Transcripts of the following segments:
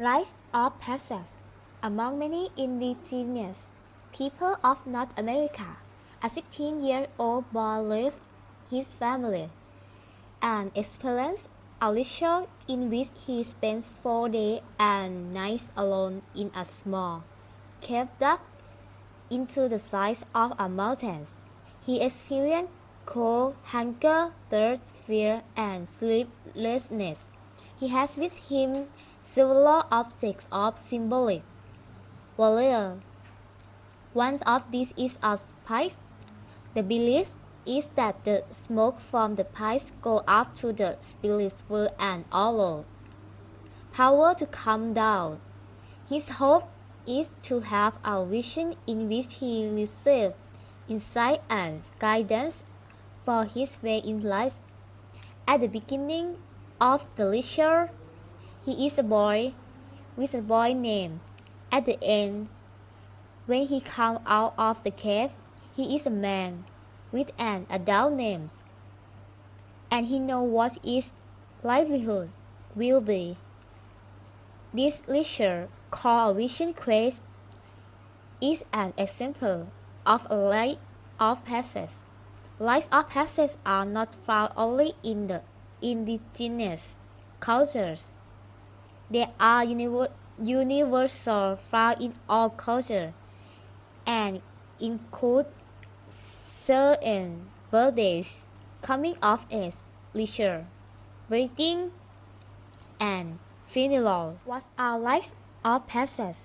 Rites of passage. Among many indigenous people of North America, a 16-year-old boy left his family and experienced a ritual in which he spends 4 days and nights alone in a small cave dug into the sides of a mountain. He experienced cold, hunger, thirst, fear, and sleeplessness. He has with him several objects of symbolic value. One of these is a pipe. The belief is that the smoke from the pipes goes up to the spirit's world and allow power to come down. His hope is to have a vision in which he receives insight and guidance for his way in life. At the beginning of the ritual, he is a boy with a boy name. At the end, when he comes out of the cave, he is a man with an adult name, and he knows what his livelihood will be. This ritual, called a vision quest, is an example of a rite of passage. Rites of passage are not found only in the indigenous cultures. They are universal, found in all cultures, and include certain birthdays, coming of age, leisure, wedding, and funerals. What are rites of passage?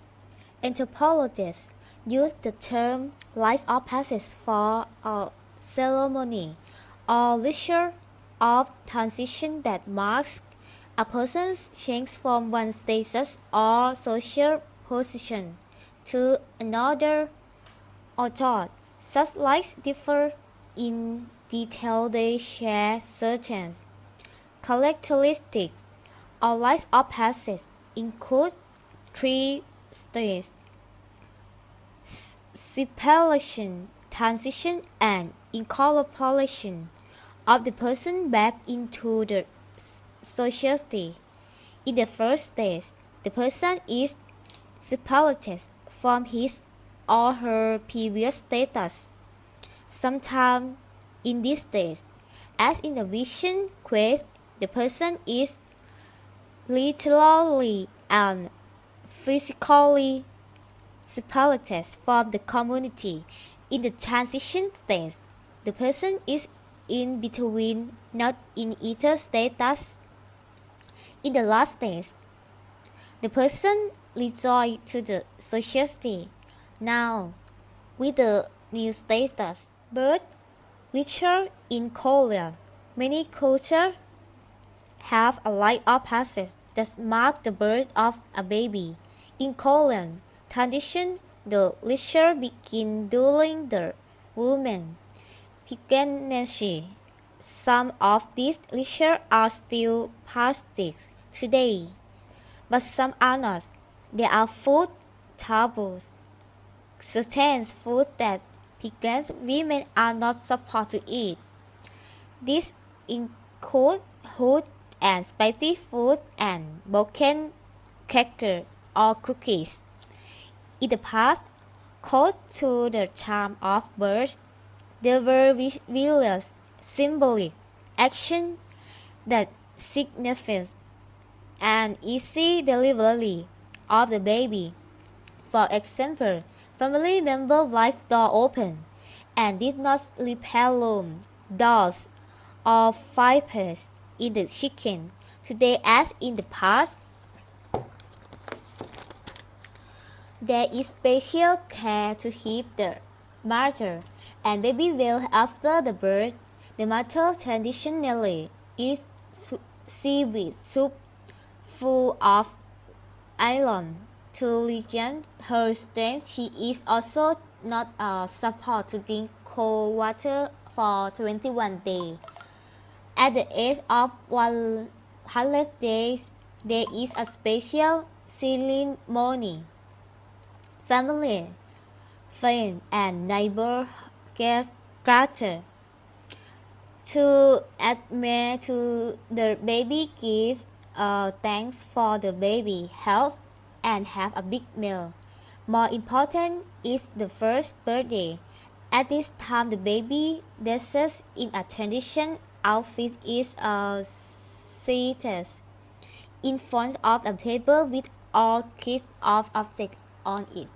Anthropologists use the term rites of passage for a ceremony or ritual of transition that marks a person's change from one status or social position to another. Although such rites differ in detail, they share certain characteristics. All rites of passage include 3 stages: separation, transition, and incorporation of the person back into the society. In the first stage, the person is separated from his or her previous status. Sometimes in this stage, as in the vision quest, the person is literally and physically separated from the community. In the transition stage, the person is in between, not in either status. In the last stage, the person rejoins to the society. Now, with the new status, birth ritual in Korea, many cultures have a rite of passage that marks the birth of a baby. In Korean tradition, the ritual begins during the woman's pregnancy. Some of these rituals are still practiced today, but some are not. There are food taboos. Certain foods that pregnant women are not supposed to eat. These include hot and spicy foods and broken crackers or cookies. In the past, close to the time of birth, there were various symbolic actions that signified an easy delivery of the baby. For example, family members left door open and did not repair room, doors, or fireplace in the kitchen. Today, as in the past, there is special care to keep the mother and baby well after the birth. The mother traditionally eats seaweed soup full of iron. To regain her strength, she is also not supposed to drink cold water for 21 days. At the age of 100 days, there is a special ceremony. Family, friends, and neighbors get gathered to admire to the baby, give thanks for the baby health and have a big meal. More important is the first birthday. At this time, the baby dresses in a traditional outfit is seated in front of a table with all kinds of objects on it.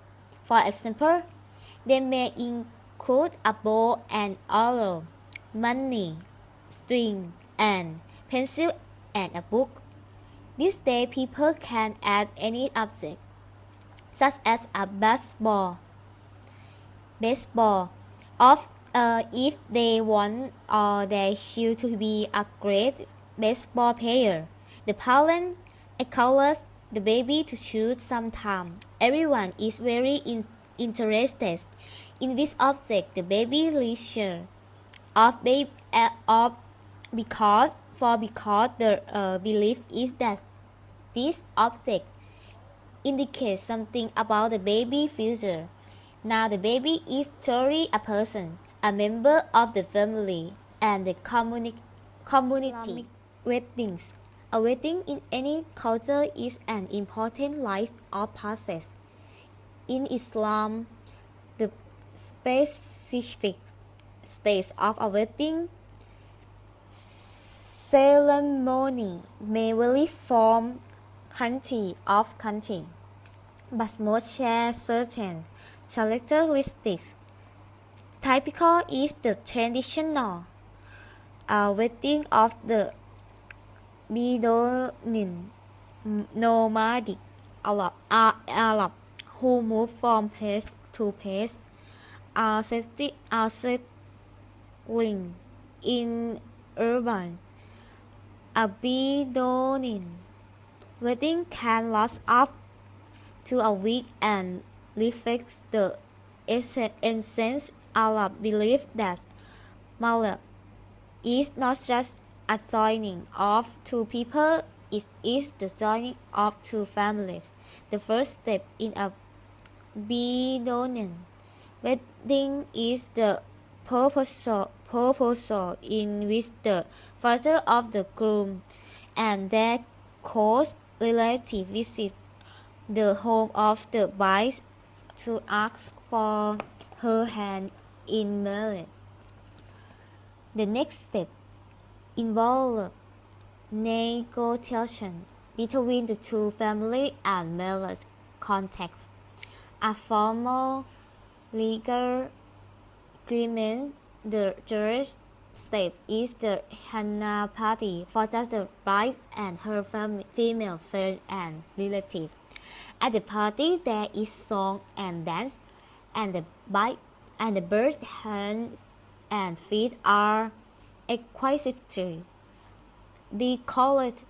For example, they may include a bowl and oil, money, string, and pencil, and a book. This day, people can add any object, such as a baseball, of if they want their child to be a great baseball player. The parent encourages the baby to choose sometime. Everyone is very interested in which object the baby leisure of because the belief is that this object indicates something about the baby's future. Now the baby is truly a person, a member of the family and the community. Weddings. A wedding in any culture is an important rite or process. In Islam, the specific stage of a wedding ceremony may vary from country to country, but most share certain characteristics. Typical is the traditional wedding of the Bedouin nomadic Arab who move from place to place are settling in urban. A Bedouin wedding can last up to a week and reflects the essence Arab belief that marriage is not just a joining of two people, it is the joining of two families. The first step in a Bedouin wedding is the proposal in which the father of the groom and their close relative visit the home of the bride to ask for her hand in marriage. The next step involves negotiation between the two families and marriage contract. A formal legal agreement. The third step is the henna party for just the bride and her female friend and relative. At the party, there is song and dance, and the birds, hands, and feet are exquisitely decorated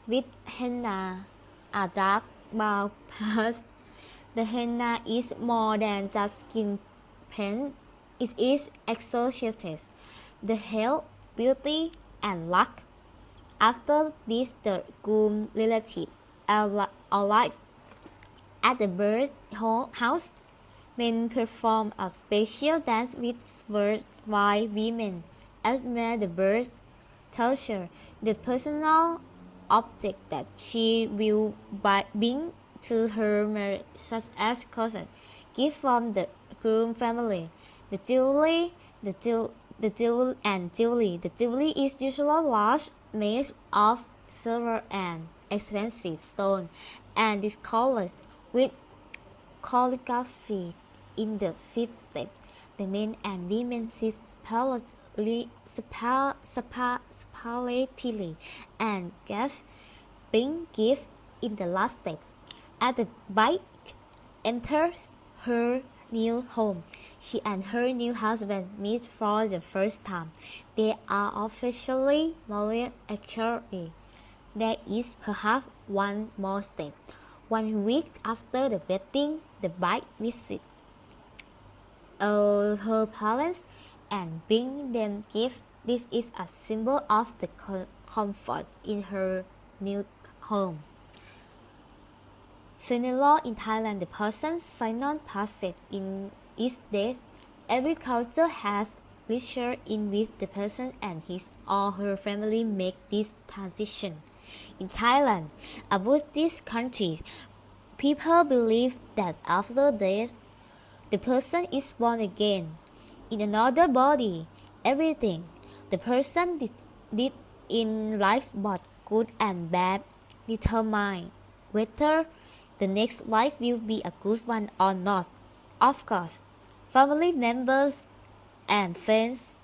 with henna, a dark brown paste. The henna is more than just skin paint. It is associated the health, beauty, and luck. After this, the groom relative arrive at the bird house. Men perform a special dance with swords while women admire the bird's treasure, the personal object that she will bring to her marriage, such as clothes, gift from the groom family, the jewelry. The jewelry is usually large, made of silver and expensive stone, and discolored with calligraphy. In the fifth step, the men and women sit separately and guests bring gifts in the last step. As the bride enters her new home, she and her new husband meet for the first time. They are officially married. Actually, there is perhaps one more step. 1 week after the wedding, the bride visits her parents and bring them gifts. This is a symbol of the comfort in her new home. Funeral in Thailand, the person's final passage is death. Every culture has ritual in which the person and his or her family make this transition. In Thailand, a Buddhist country, People believe that after death, the person is born again in another body. Everything the person did in life, both good and bad, determine whether the next life will be a good one or not. Of course, family members and friends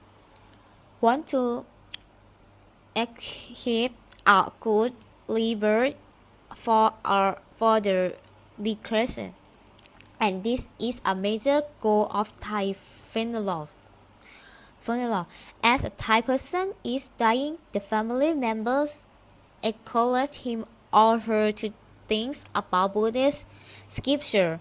want to achieve a good rebirth for the deceased, and this is a major goal of Thai funerals. As a Thai person is dying, the family members encourage him or her to think about Buddhist scripture,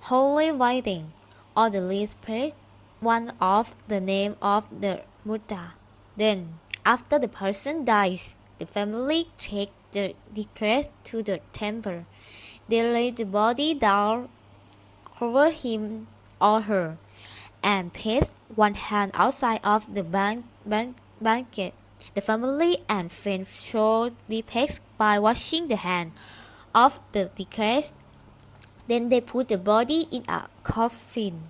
holy writing, or the least praise one of the name of the Buddha. Then, after the person dies, the family take the deceased to the temple. They lay the body down, cover him or her, and place one hand outside of the blanket. The family and friends show respect by washing the hand of the deceased. Then they put the body in a coffin.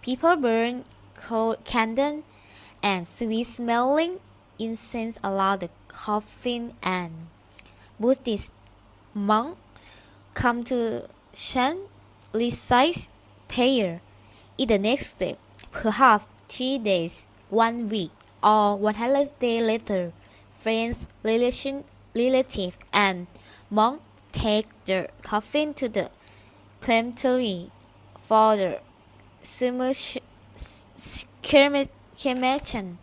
People burn candles and sweet-smelling incense around the coffin, and Buddhist monks come to chant, recite prayer. In the next step, perhaps 3 days, 1 week, or 100 days later, friends, relatives, and monks take the coffin to the cemetery for the cremation,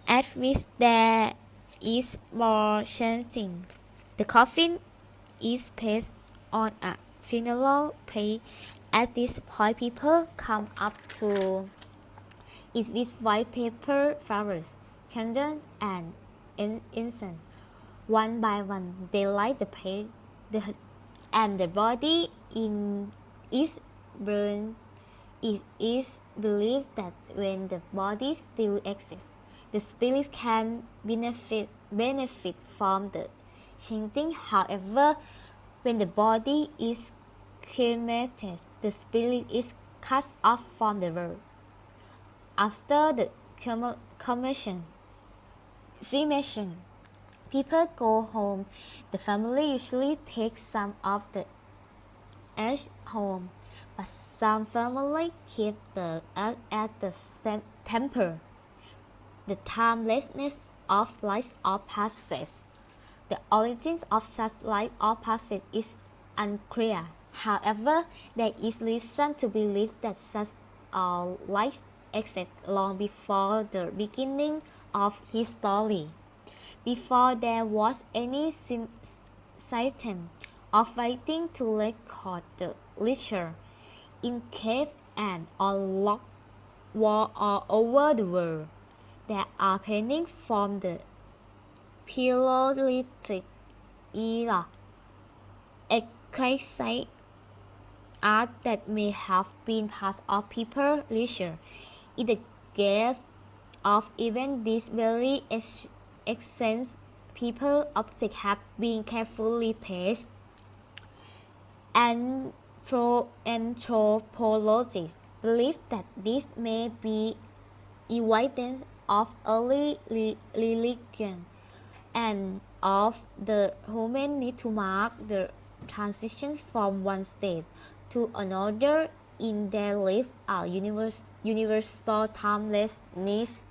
at which there is more chanting. The coffin is placed on a funeral pyre. At this point, people come up to it with white paper, flowers, candles, and incense. One by one, they light the pyre, and the body is burned. It is believed that when the body still exists, the spirit can benefit from the chanting. However, when the body is cremated, the spirit is cut off from the world. After the cremation, people go home. The family usually takes some of the ash home, but some families keep the ash at the temple. The timelessness of rites of passage. The origins of such rites of passage is unclear. However, there is reason to believe that such rites exist long before the beginning of history, before there was any system of writing to record the literature in cave and on rock wall all over the world. There are paintings from the Paleolithic era, exquisite art that may have been part of people's literature. In the case of even this very ancient people objects have been carefully placed. Anthropologists believe that this may be evidence of early religion and of the human need to mark the transition from one state to another in their life. Our universal timelessness